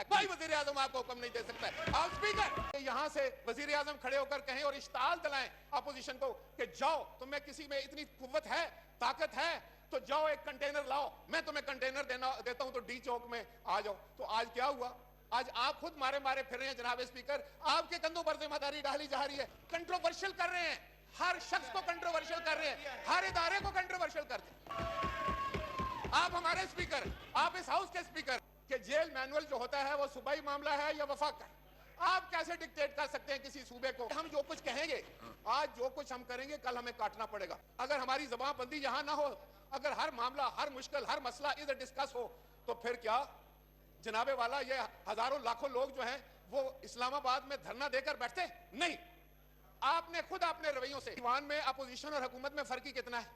कोई वजीर आजम आपको हुक्म नहीं दे सकता है। आप स्पीकर यहाँ से वजीर आजम खड़े होकर कहें और इश्ताल दिलाएं अपोजिशन को कि जाओ, तुम्हें किसी में इतनी कुव्वत है, ताकत है, तो जाओ एक कंटेनर लाओ, मैं तुम्हें कंटेनर देता हूं, तो डी चौक में आ जाओ। तो आज क्या हुआ? आज आप खुद मारे मारे फिर रहे हैं जनाब स्पीकर, आपके कंधों पर जिम्मेदारी डाली जा रही है। कंट्रोवर्शियल कर रहे हैं, हर शख्स को कंट्रोवर्शियल कर रहे हैं, हर इदारे को कंट्रोवर्शियल करते हैं। आप हमारे स्पीकर, आप इस हाउस के स्पीकर कि जेल मैनुअल जो होता है वो सूबाई मामला है या वफाक का, आप कैसे डिक्टेट कर सकते हैं किसी सूबे को? हम जो कुछ कहेंगे, आज जो कुछ हम करेंगे, कल हमें काटना पड़ेगा। अगर हमारी जबान बंदी यहाँ ना हो, अगर हर मामला, हर मुश्किल, हर मसला इधर डिस्कस हो, तो फिर क्या जनाबे वाला ये हजारों लाखों लोग जो हैं वो इस्लामाबाद में धरना देकर बैठते? नहीं। आपने खुद अपने रवैयों से, ईवान में अपोजिशन और हुकूमत में फर्क ही कितना है?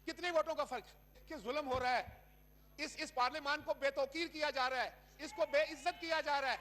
कितने वोटों का फर्क कि जुल्म हो रहा है। इस पार्लियामान को बेतौकीर किया जा रहा है, इसको बेइज्जत किया जा रहा है,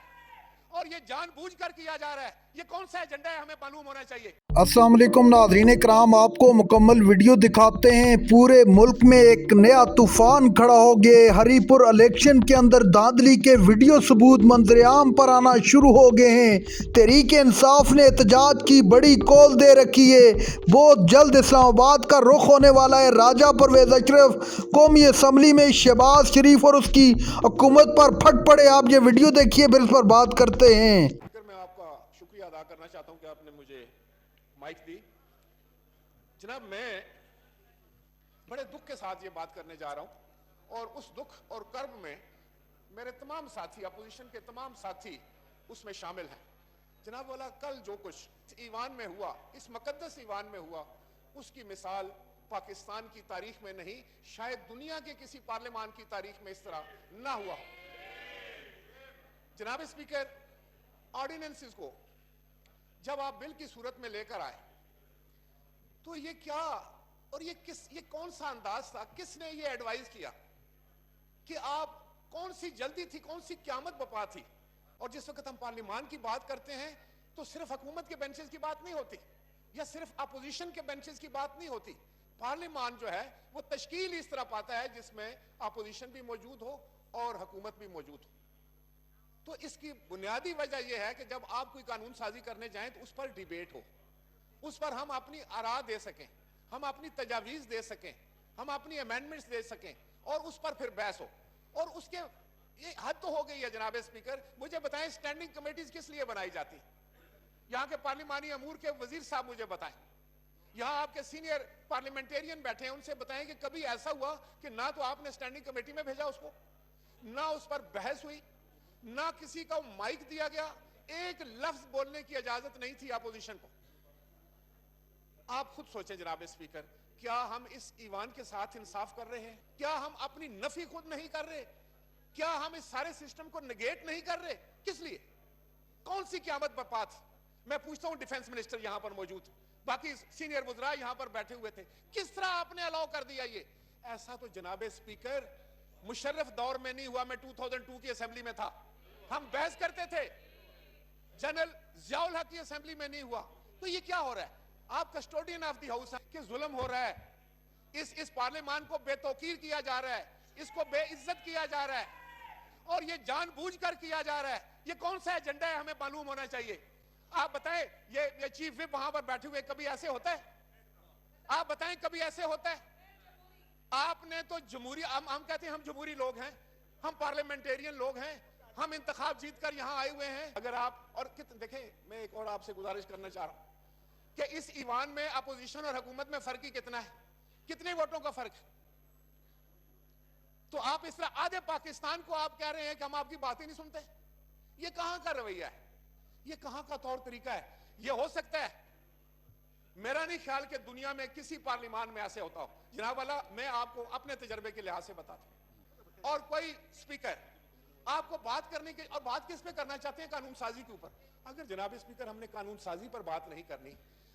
और ये जानबूझकर किया जा रहा है। ये कौन सा एजेंडा है, हमें मालूम होना चाहिए। अस्सलाम वालेकुम नाज़रीन कराम, आपको मुकम्मल वीडियो दिखाते हैं। पूरे मुल्क में एक नया तूफान खड़ा हो गया। हरीपुर इलेक्शन के अंदर धांधली के वीडियो सबूत मंजरेआम पर आना शुरू हो गए हैं। तहरीक इंसाफ ने एहतजाज की बड़ी कॉल दे रखी है। बहुत जल्द इस्लामाबाद का रुख होने वाला है। राजा परवेज अशरफ कौमी असम्बली में शहबाज शरीफ और उसकी हुकूमत पर फट पड़े। आप ये वीडियो देखिए, फिर इस पर बात करते हैं। मैं आपका शुक्रिया अदा करना चाहता हूं कि आपने मुझे माइक दी। जनाब, मैं बड़े दुख के साथ ये बात करने जा रहा हूं, और उस दुख और कर्ब में मेरे तमाम साथी, अपोजिशन के तमाम साथी उसमें शामिल हैं। जनाब वाला, कल जो कुछ ईवान में हुआ, इस मुकद्दस ईवान में हुआ, उसकी मिसाल पाकिस्तान की तारीख में नहीं, शायद दुनिया के किसी पार्लियामान की तारीख में इस तरह ना हुआ हो। जनाब स्पीकर, ऑर्डिनेंसेस को जब आप बिल की सूरत में लेकर आए, तो ये क्या और ये कौन सा अंदाज था? किसने ये एडवाइस किया कि आप, कौन सी जल्दी थी, कौन सी क़यामत बपा थी? और जिस वक्त हम पार्लियामान की बात करते हैं तो सिर्फ हुकूमत के बेंचेस की बात नहीं होती, या सिर्फ अपोजिशन के बेंचेस की बात नहीं होती। पार्लियामान जो है वो तश्कील इस तरह पाता है जिसमें अपोजिशन भी मौजूद हो और हुकूमत भी मौजूद हो। तो इसकी बुनियादी वजह यह है कि जब आप कोई कानून साजी करने जाएं तो उस पर डिबेट हो, उस पर हम अपनी आरा दे सकें, हम अपनी तजावीज़ दे सकें, हम अपनी अमेंडमेंट्स दे सकें, और उस पर फिर बहस हो। और उसके ये हद तो हो गई है जनाब स्पीकर। मुझे बताएं, स्टैंडिंग कमेटीज किस लिए बनाई जाती? यहाँ के पार्लिमानी अमूर के वजीर साहब मुझे बताएं, यहाँ आपके सीनियर पार्लियामेंटेरियन बैठे हैं, उनसे बताएं कि कभी ऐसा हुआ कि ना तो आपने स्टैंडिंग कमेटी में भेजा उसको, ना उस पर बहस हुई, ना किसी का माइक दिया गया, एक लफ्ज बोलने की इजाजत नहीं थी अपोजिशन को। आप खुद सोचें जनाब स्पीकर, क्या हम इस ईवान के साथ इंसाफ कर रहे हैं? क्या हम अपनी नफी खुद नहीं कर रहे? क्या हम इस सारे सिस्टम को निगेट नहीं कर रहे? किस लिए? कौन सी क़यामत बरपा थी? मैं पूछता हूं, डिफेंस मिनिस्टर यहां पर मौजूद, बाकी सीनियर वज़रा यहां पर बैठे हुए थे, किस तरह आपने अलाउ कर दिया ये? ऐसा तो जनाब स्पीकर मुशर्रफ दौर में नहीं हुआ। मैं 2002 की असेंबली में था, हम बहस करते थे, जनरल ज़ियाउल हक की असेंबली में नहीं हुआ। तो ये क्या हो रहा है? आप कस्टोडियन ऑफ द हाउस कि जुल्म हो रहा है, इस पार्लियामान को बेतौकीर किया जा रहा है, इसको बेइज्जत किया जा रहा है, और ये जानबूझकर किया जा रहा है। ये कौन सा एजेंडा है, हमें मालूम होना चाहिए। आप बताएं, ये चीफ विप वहां पर बैठे हुए, कभी ऐसे होता है? आप बताएं, कभी ऐसे होता है? आपने तो जमहूरी, हम कहते हैं हम जमहूरी लोग हैं, हम पार्लियामेंटेरियन लोग हैं, हम इंतखाब जीत कर यहां आए हुए हैं। अगर आप, और देखें, मैं एक और आपसे गुजारिश करना चाह रहा हूं कि इस ईवान में अपोजिशन और हुकूमत में फर्क ही कितना है? कितने वोटों का फर्क? तो आप इस तरह आधे पाकिस्तान को आप कह रहे हैं कि हम आपकी बात ही नहीं सुनते। ये कहां का रवैया है? ये कहां का तौर तरीका है? ये हो सकता है, मेरा नहीं ख्याल कि दुनिया में किसी पार्लियामान में ऐसे होता हो। जनाब वाला, मैं आपको अपने तजर्बे के लिहाज से बताता हूं, और कोई स्पीकर आपको बात करने के, और बात किस पे करना चाहते हैं? कानून साजी के ऊपर। अगर जनाब स्पीकर हमने कानून साजी पर बात नहीं करनी,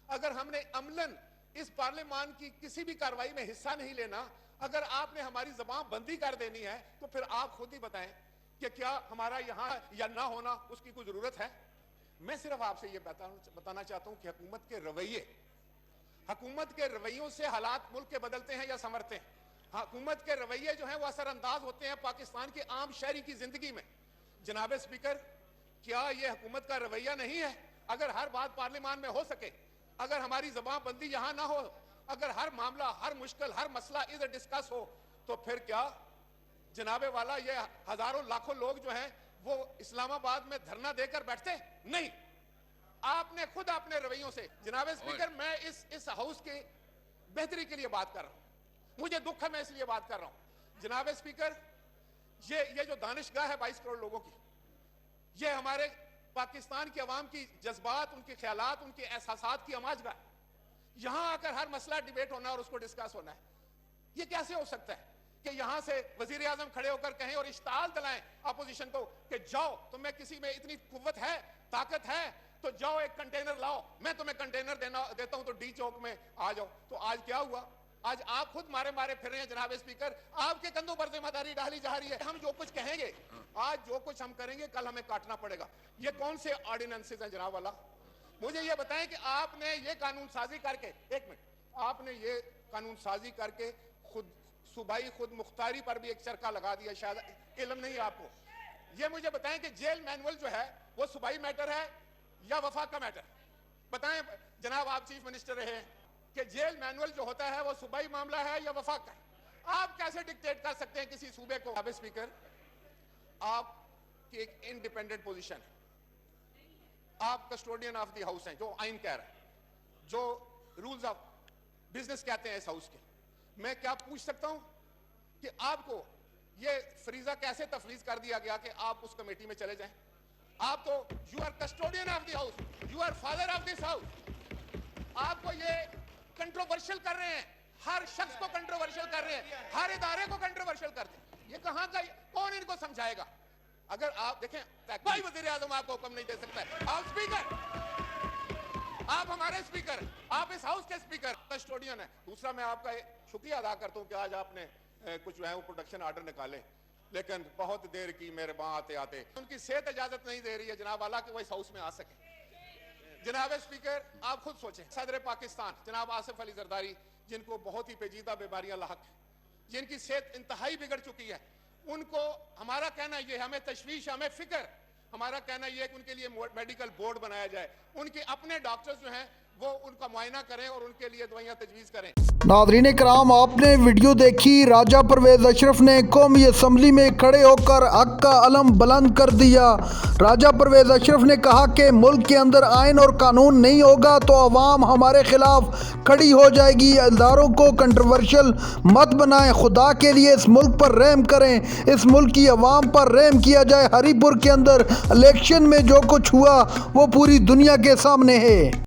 अगर हमने अमलन इस पार्लियामान की किसी भी कार्रवाई में हिस्सा नहीं लेना, अगर आपने हमारी जबान बंदी कर देनी है, तो फिर आप खुद ही बताएं कि क्या हमारा यहां या ना होना उसकी कोई जरूरत है? मैं सिर्फ आपसे ये बताना चाहता हूं कि हुकूमत के रवैयों से हालात मुल्क के बदलते हैं या संवरते हैं। हुकूमत के रवैये जो हैं वो असरअंदाज होते हैं पाकिस्तान के आम शहरी की जिंदगी में। जनाब स्पीकर, क्या ये हुकूमत का रवैया नहीं है? अगर हर बात पार्लियामान में हो सके, अगर हमारी जबान बंदी यहां ना हो, अगर हर मामला, हर मुश्किल, हर मसला इधर डिस्कस हो, तो फिर क्या जनाबे वाला ये हजारों लाखों लोग जो हैं वो इस्लामाबाद में धरना देकर बैठते? नहीं, आपने खुद अपने रवैयों से। जनाब स्पीकर, मैं इस हाउस की बेहतरी के लिए बात कर रहा हूं, मुझे दुख है, मैं इसलिए बात कर रहा हूं। जनाब स्पीकर, ये जो दानिशगाह है 22 करोड़ लोगों की, ये हमारे पाकिस्तान की अवाम की जज्बात, उनके ख्यालात, उनके एहसासात की अमाजगाह, यहां आकर हर मसला डिबेट होना और उसको डिस्कस होना है, ये कैसे हो सकता है कि यहां से वजीर आजम खड़े होकर कहें और इश्ताल दिलाएं अपोजिशन को कि जाओ, तुम्हें किसी में इतनी कुव्वत है, ताकत है, तो जाओ एक कंटेनर लाओ, मैं तुम्हें कंटेनर देता हूं, तो डी चौक में आ जाओ। तो आज क्या हुआ? आज आप खुद मारे मारे फिर रहे हैं जनाब स्पीकर, आपके कंधों पर जिम्मेदारी डाली जा रही है। हम जो कुछ कहेंगे, आज जो कुछ हम करेंगे, कल हमें काटना पड़ेगा। ये कौन से ऑर्डिनेंसेस हैं जनाब वाला? मुझे ये बताएं कि आपने ये कानून साजी करके, एक मिनट, आपने ये कानून साजी करके खुद सूबाई खुद मुख्तारी पर भी एक चरखा लगा दिया, शायद इल्म नहीं आपको। ये मुझे बताएं कि जेल मैनुअल जो है वो सूबाई मैटर है या वफाक का मैटर? बताएं जनाब, आप चीफ मिनिस्टर रहे हैं, कि जेल मैनुअल जो होता है वो सूबाई मामला है या वफाक का है? आप कैसे डिक्टेट कर सकते हैं किसी सूबे को? जनाब स्पीकर, आपकी एक इंडिपेंडेंट पोजीशन है, आप कस्टोडियन ऑफ द हाउस हैं, जो आइन कह रहा है, जो रूल्स ऑफ बिजनेस कहते हैं इस हाउस के। मैं क्या पूछ सकता हूं कि आपको ये फरीजा कैसे तफवीज कर दिया गया कि आप उस कमेटी में चले जाएं? आप तो you are custodian of the house, you are father of this house, आपको ये कंट्रोवर्शियल कर रहे हैं, हर शख्स को कंट्रोवर्शियल कर रहे हैं, हर इदारे को कंट्रोवर्शियल करते हैं। ये कहां का, कौन इनको समझाएगा? अगर आप देखें, कोई वजीर आजम आपको हुक्म नहीं दे सकता है। आप स्पीकर, आप हमारे स्पीकर, आप इस हाउस के स्पीकर, कस्टोडियन है। दूसरा, मैं आपका शुक्रिया अदा करता हूं कि आज आपने कुछ जो है वो प्रोटेक्शन आर्डर निकाले, लेकिन बहुत देर की मेरे वहां आते आते उनकी सेहत इजाजत नहीं दे रही है जनाब वाला कि वो इस हाउस में आ सके। जनाब स्पीकर, आप खुद सोचें, सदर पाकिस्तान जनाब आसिफ अली जरदारी, जिनको बहुत ही पेचीदा बीमारियां लाहक है, जिनकी सेहत इंतहाई बिगड़ चुकी है, उनको हमारा कहना ये, हमें तशवीश, हमें फिक्र, हमारा कहना ये है कि उनके लिए मेडिकल बोर्ड बनाया जाए, उनके अपने डॉक्टर्स जो हैं वो उनका मुआयना करें और उनके लिए दवाइयां तजवीज़ करें। नाज़रीन कराम, आपने वीडियो देखी, राजा परवेज अशरफ ने कौमी असम्बली में खड़े होकर हक का अलम बुलंद कर दिया। राजा परवेज अशरफ ने कहा कि मुल्क के अंदर आइन और कानून नहीं होगा तो अवाम हमारे खिलाफ खड़ी हो जाएगी। इदारों को कंट्रोवर्शियल मत बनाएं, खुदा के लिए इस मुल्क पर रहम करें, इस मुल्क की अवाम पर रहम किया जाए। हरीपुर के अंदर इलेक्शन में जो कुछ हुआ वो पूरी दुनिया के सामने है।